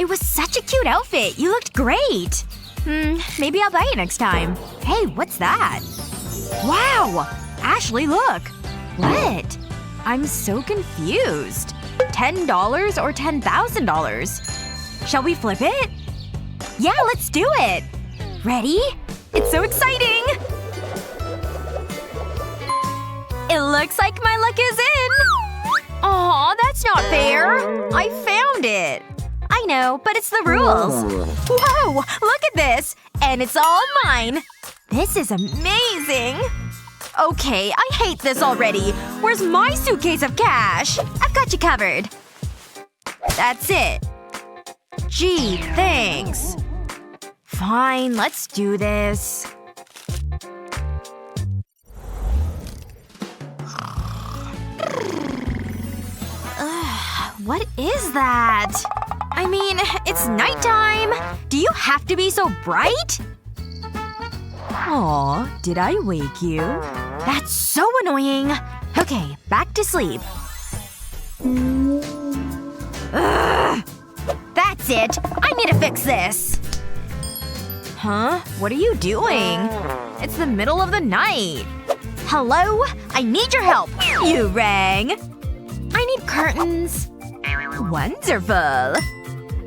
It was such a cute outfit. You looked great. Maybe I'll buy it next time. Hey, what's that? Wow! Ashley, look! What? I'm so confused. $10 or $10,000? Shall we flip it? Yeah, let's do it! Ready? It's so exciting! It looks like my luck is in! Aw, that's not fair! I found it! I know, but it's the rules. Whoa! Look at this! And it's all mine! This is amazing! Okay, I hate this already. Where's my suitcase of cash? I've got you covered. That's it. Gee, thanks. Fine, let's do this. Ugh, what is that? I mean, it's nighttime. Do you have to be so bright? Aw, did I wake you? That's so annoying. Okay, back to sleep. Ugh! That's it! I need to fix this! Huh? What are you doing? It's the middle of the night. Hello? I need your help! You rang! I need curtains. Wonderful.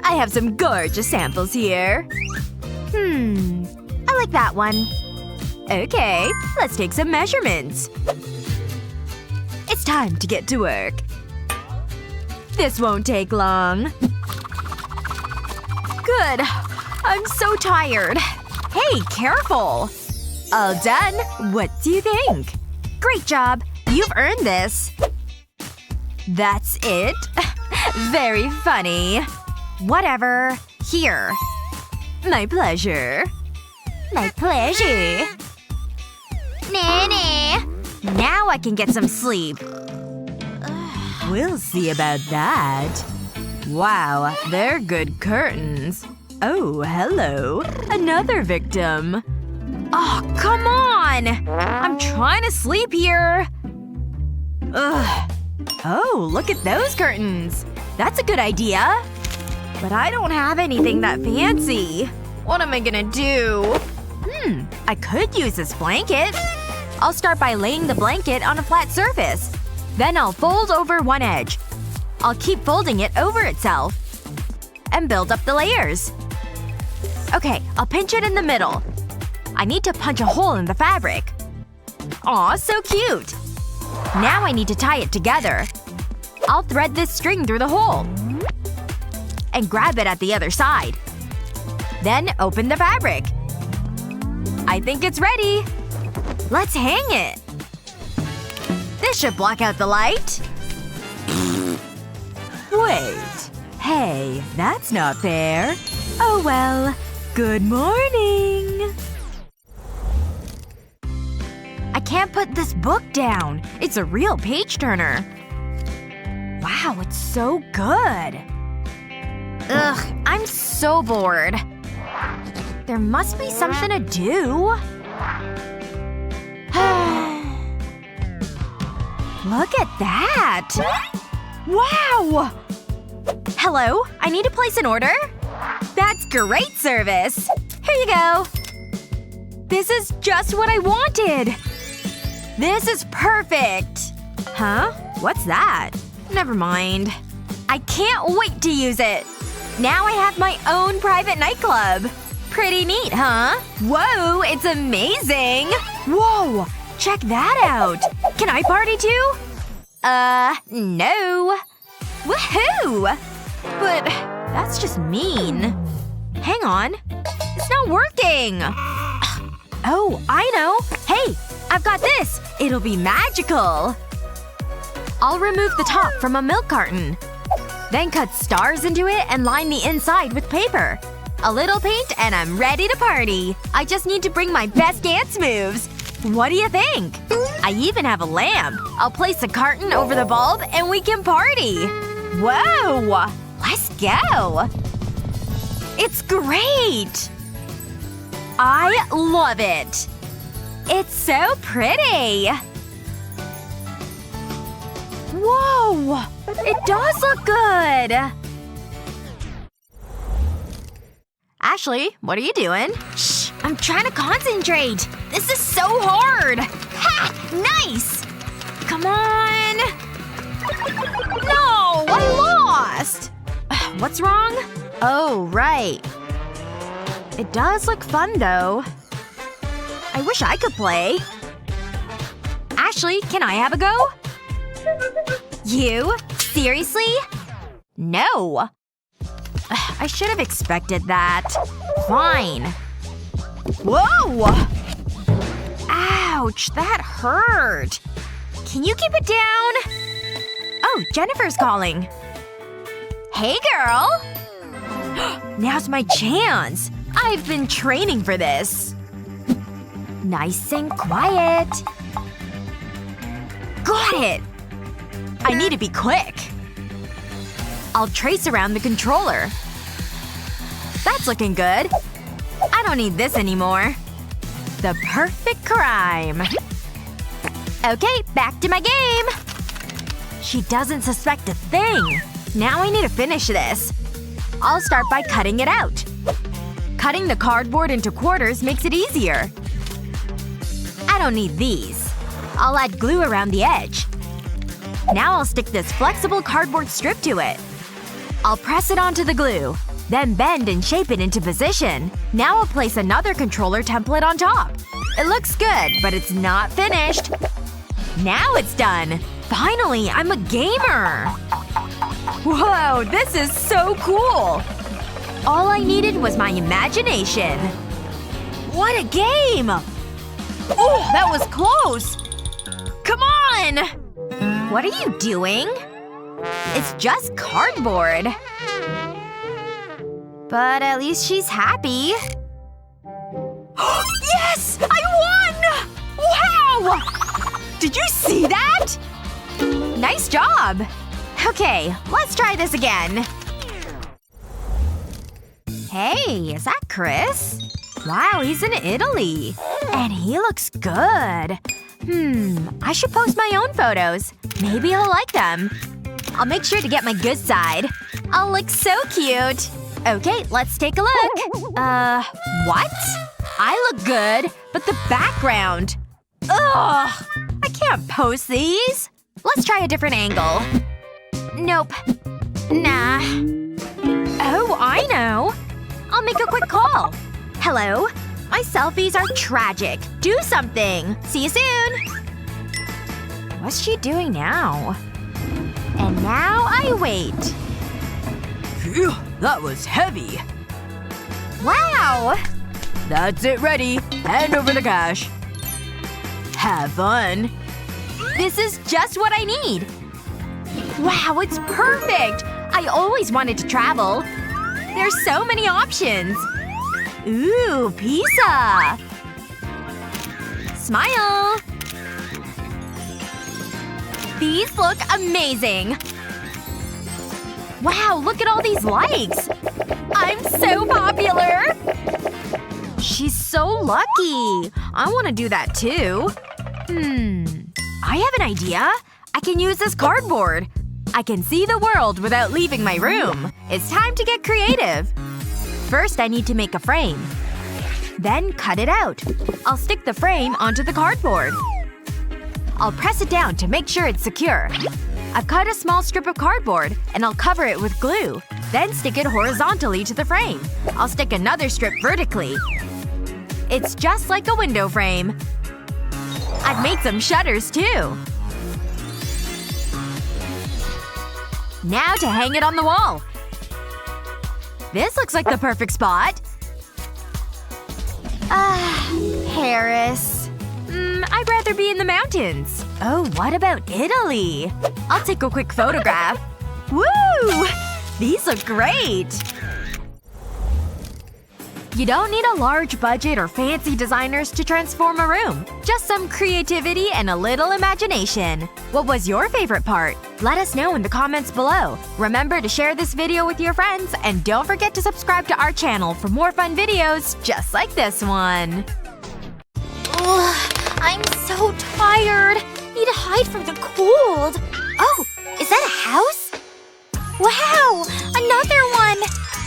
I have some gorgeous samples here. I like that one. Okay, let's take some measurements. It's time to get to work. This won't take long. Good. I'm so tired. Hey, careful. All done. What do you think? Great job. You've earned this. That's it? Very funny. Whatever. Here. My pleasure. My pleasure. Nanny. Now I can get some sleep. We'll see about that. Wow, they're good curtains. Oh, hello. Another victim. Oh, come on! I'm trying to sleep here. Ugh. Oh, look at those curtains. That's a good idea. But I don't have anything that fancy. What am I gonna do? I could use this blanket. I'll start by laying the blanket on a flat surface. Then I'll fold over one edge. I'll keep folding it over itself. And build up the layers. Okay, I'll pinch it in the middle. I need to punch a hole in the fabric. Aw, so cute! Now I need to tie it together. I'll thread this string through the hole. And grab it at the other side. Then open the fabric. I think it's ready. Let's hang it. This should block out the light. Wait. Hey, that's not fair. Oh well. Good morning. I can't put this book down. It's a real page-turner. Wow, it's so good. Ugh, I'm so bored. There must be something to do. Look at that! Wow! Hello? I need to place an order? That's great service! Here you go! This is just what I wanted! This is perfect! Huh? What's that? Never mind. I can't wait to use it! Now I have my own private nightclub! Pretty neat, huh? Whoa, it's amazing! Whoa! Check that out! Can I party too? No. Woohoo! But that's just mean. Hang on. It's not working! Oh, I know! Hey! I've got this! It'll be magical! I'll remove the top from a milk carton. Then cut stars into it and line the inside with paper. A little paint and I'm ready to party. I just need to bring my best dance moves. What do you think? I even have a lamp. I'll place a carton over the bulb and we can party. Whoa! Let's go! It's great! I love it! It's so pretty! Whoa! It does look good! Ashley, what are you doing? Shh! I'm trying to concentrate! This is so hard! Ha! Nice! Come on! No! I lost! What's wrong? Oh, right. It does look fun, though. I wish I could play. Ashley, can I have a go? You? Seriously? No. I should have expected that. Fine. Whoa! Ouch, that hurt. Can you keep it down? Oh, Jennifer's calling. Hey, girl! Now's my chance. I've been training for this. Nice and quiet. Got it! I need to be quick. I'll trace around the controller. That's looking good. I don't need this anymore. The perfect crime. Okay, back to my game. She doesn't suspect a thing. Now I need to finish this. I'll start by cutting it out. Cutting the cardboard into quarters makes it easier. I don't need these. I'll add glue around the edge. Now I'll stick this flexible cardboard strip to it. I'll press it onto the glue. Then bend and shape it into position. Now I'll place another controller template on top. It looks good, but it's not finished. Now it's done! Finally, I'm a gamer! Whoa, this is so cool! All I needed was my imagination. What a game! Oh, that was close! Come on! What are you doing? It's just cardboard. But at least she's happy. Yes! I won! Wow! Did you see that? Nice job! Okay, let's try this again. Hey, is that Chris? Wow, he's in Italy. And he looks good. I should post my own photos. Maybe he'll like them. I'll make sure to get my good side. I'll look so cute. Okay, let's take a look. What? I look good, but the background. Ugh! I can't post these. Let's try a different angle. Nope. Nah. Oh, I know. I'll make a quick call. Hello? My selfies are tragic. Do something. See you soon. What's she doing now? And now I wait. Phew, that was heavy. Wow! That's it, ready. Hand over the cash. Have fun. This is just what I need. Wow, it's perfect! I always wanted to travel. There's so many options. Ooh, pizza! Smile! These look amazing! Wow, look at all these likes! I'm so popular! She's so lucky! I want to do that too. I have an idea. I can use this cardboard. I can see the world without leaving my room. It's time to get creative. First, I need to make a frame. Then cut it out. I'll stick the frame onto the cardboard. I'll press it down to make sure it's secure. I've cut a small strip of cardboard, and I'll cover it with glue. Then stick it horizontally to the frame. I'll stick another strip vertically. It's just like a window frame. I've made some shutters, too. Now to hang it on the wall. This looks like the perfect spot. Paris. I'd rather be in the mountains. Oh, what about Italy? I'll take a quick photograph. Woo! These look great! You don't need a large budget or fancy designers to transform a room. Just some creativity and a little imagination. What was your favorite part? Let us know in the comments below. Remember to share this video with your friends, and don't forget to subscribe to our channel for more fun videos just like this one. Ugh, I'm so tired. Need to hide from the cold. Oh, is that a house? Wow! Another one!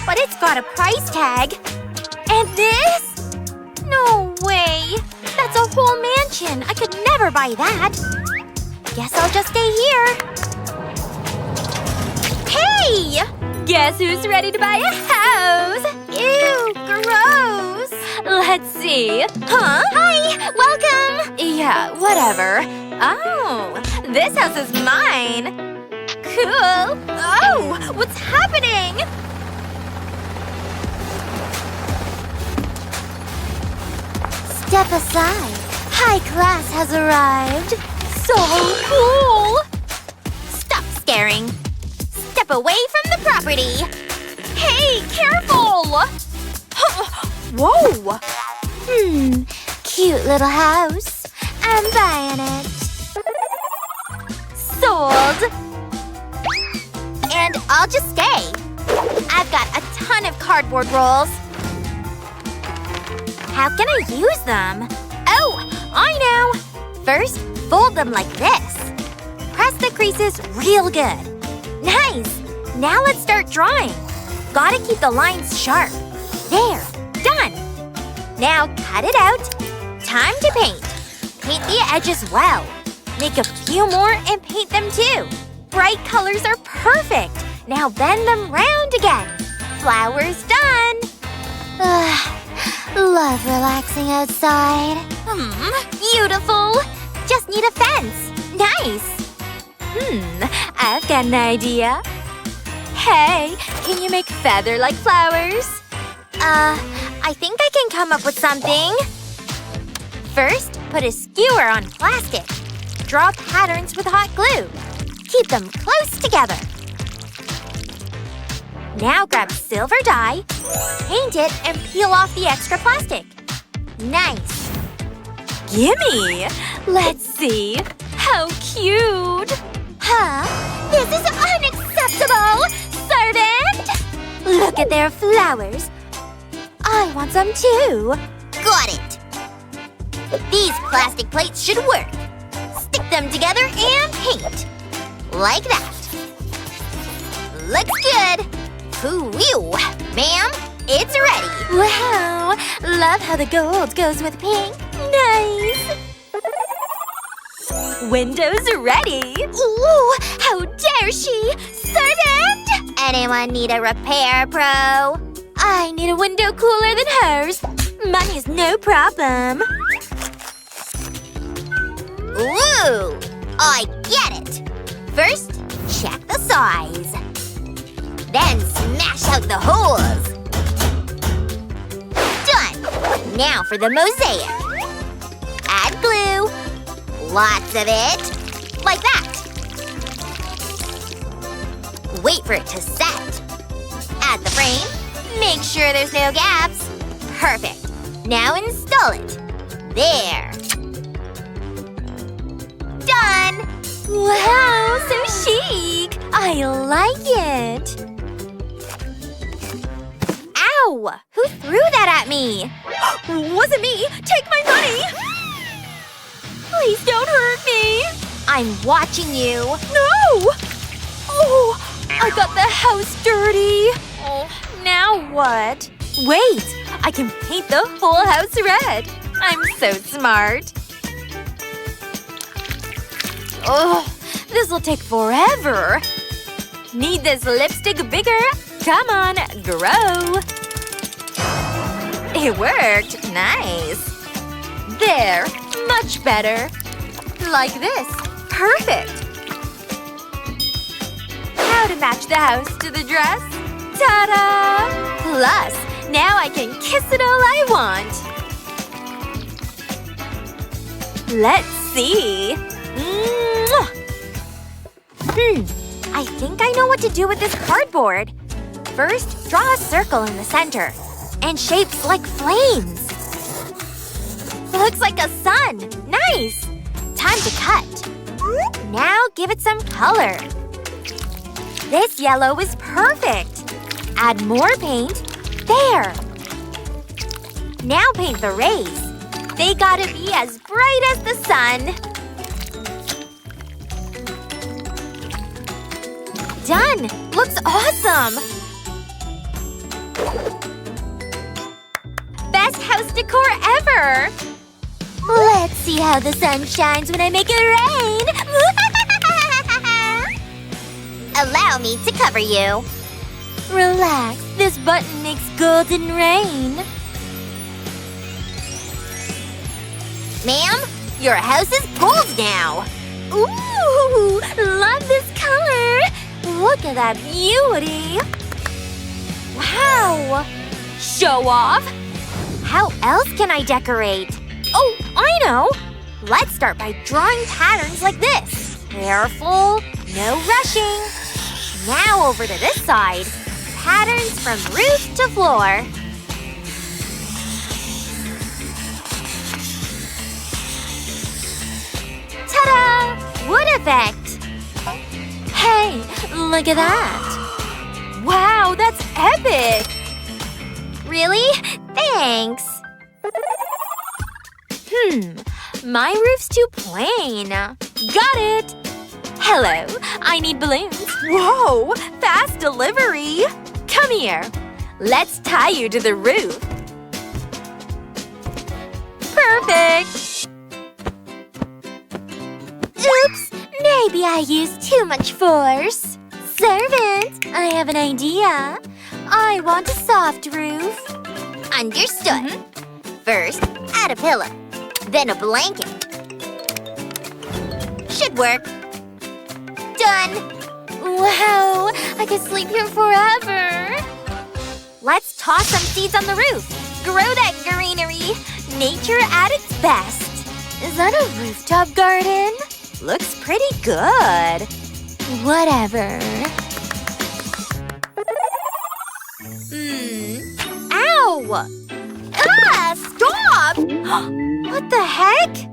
But it's got a price tag. And this? No way! That's a whole mansion! I could never buy that! Guess I'll just stay here. Hey! Guess who's ready to buy a house? Ew, gross! Let's see. Huh? Hi! Welcome! Yeah, whatever. Oh, this house is mine! Cool! Oh! What's happening? Step aside. High class has arrived. So cool! Stop staring. Step away from the property. Hey, careful! Whoa! Cute little house. I'm buying it. Sold. And I'll just stay. I've got a ton of cardboard rolls. How can I use them? Oh, I know! First, fold them like this. Press the creases real good. Nice! Now let's start drawing. Gotta keep the lines sharp. There. Done! Now cut it out. Time to paint. Paint the edges well. Make a few more and paint them too. Bright colors are perfect. Now bend them round again. Flowers done. Love relaxing outside. Beautiful. Just need a fence. Nice. I've got an idea. Hey, can you make feather-like flowers? I think I can come up with something. First, put a skewer on plastic. Draw patterns with hot glue. Keep them close together. Now grab silver dye, paint it, and peel off the extra plastic. Nice. Gimme! Let's see. How cute! Huh? This is unacceptable! Servant! Look at their flowers. I want some too. Got it! These plastic plates should work. Stick them together and paint. Like that. Looks good. Whew. Ma'am, it's ready. Wow. Love how the gold goes with pink. Nice. Windows ready. Ooh, how dare she! Servant! Anyone need a repair pro? I need a window cooler than hers. Money's no problem. Ooh! I get it! First, check the size. Then smash out the holes. Done! Now for the mosaic. Add glue. Lots of it. Like that. Wait for it to set. Add the frame. Make sure there's no gaps. Perfect. Now install it. There. Done! Wow, so chic! I like it! Ow! Who threw that at me? Wasn't me! Take my money! Please don't hurt me! I'm watching you. No! Oh! I got the house dirty! Oh, now what? Wait! I can paint the whole house red! I'm so smart. Ugh, this'll take forever. Need this lipstick bigger? Come on, grow. It worked. Nice. There. Much better. Like this. Perfect. How to match the house to the dress? Ta-da! Plus, now I can kiss it all I want. Let's see. I think I know what to do with this cardboard. First, draw a circle in the center. And shapes like flames. Looks like a sun. Nice! Time to cut. Now give it some color. This yellow is perfect. Add more paint. There! Now paint the rays. They gotta be as bright as the sun. Done! Looks awesome! decor ever! Let's see how the sun shines when I make it rain! Allow me to cover you. Relax, this button makes golden rain. Ma'am, your house is gold now. Ooh, love this color. Look at that beauty. Wow. Show off. How else can I decorate? Oh, I know. Let's start by drawing patterns like this. Careful, no rushing. Now over to this side. Patterns from roof to floor. Ta-da! Wood effect! Hey, look at that! Wow, that's epic! Really? Thanks! My roof's too plain. Got it! Hello, I need balloons. Whoa! Fast delivery! Come here. Let's tie you to the roof. Perfect! Oops! Maybe I used too much force. Servant, I have an idea. I want a soft roof. Understood. First, add a pillow. Then a blanket. Should work. Done! Wow! I could sleep here forever! Let's toss some seeds on the roof. Grow that greenery. Nature at its best. Is that a rooftop garden? Looks pretty good. Whatever. Ow! Ah! Stop! What the heck?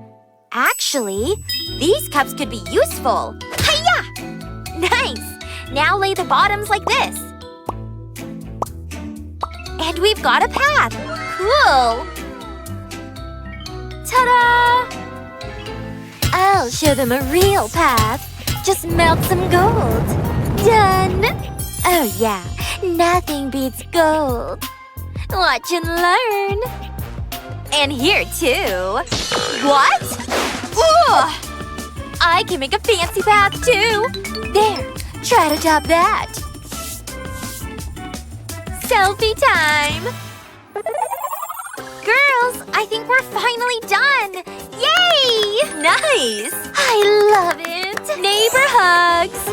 Actually, these cups could be useful. Hiya! Nice! Now lay the bottoms like this. And we've got a path. Cool! Ta-da! I'll show them a real path. Just melt some gold. Done! Oh yeah, nothing beats gold. Watch and learn. And here too. What? Ugh! I can make a fancy path too. There, try to top that. Selfie time! Girls, I think we're finally done! Yay! Nice! I love it! Neighbor hugs!